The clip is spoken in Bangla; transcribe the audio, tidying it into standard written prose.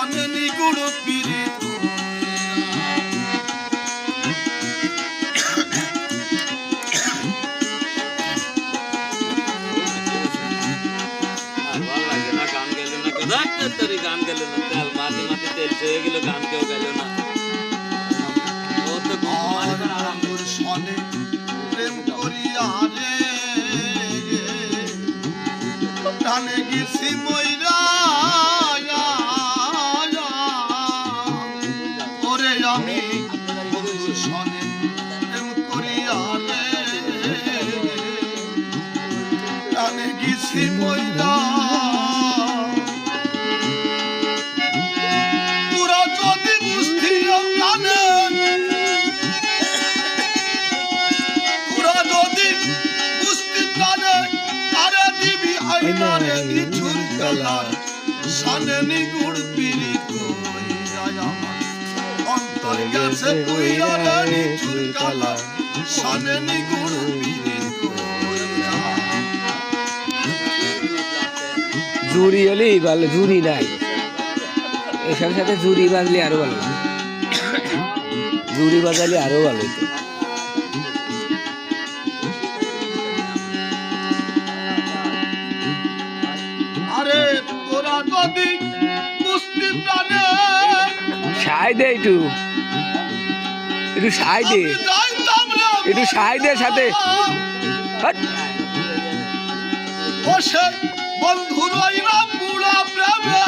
সনে নিগুড় পীড়িত গান গেল না তেল মাঝে মাঝে তেল হয়ে গেল গান কেউ গেল না সনে প্রেম করিয়া রে টানে গেছি ময়রা ওরে আমি বন্ধুর সনে প্রেম করিয়া রে টানে গেছি ময়রা সনে নিগুড় পীড়িত অন্তর গেছে পুইয়া নিঠুর কালা সনে নিগুড় পীড়িত জুড়ি হলেই ভালো, জুড়ি নাই এসব সাথে জুড়ি বাজলে আরো ভালো, জুড়ি বাজালে আরো ভালো হতো। আরে তোরা যদি বুঝতে পারে সাই দে একটু, একটু সাই দে, একটু সাই দে সাথে বসে বন্ধু রইলাম বুড়া প্রেমে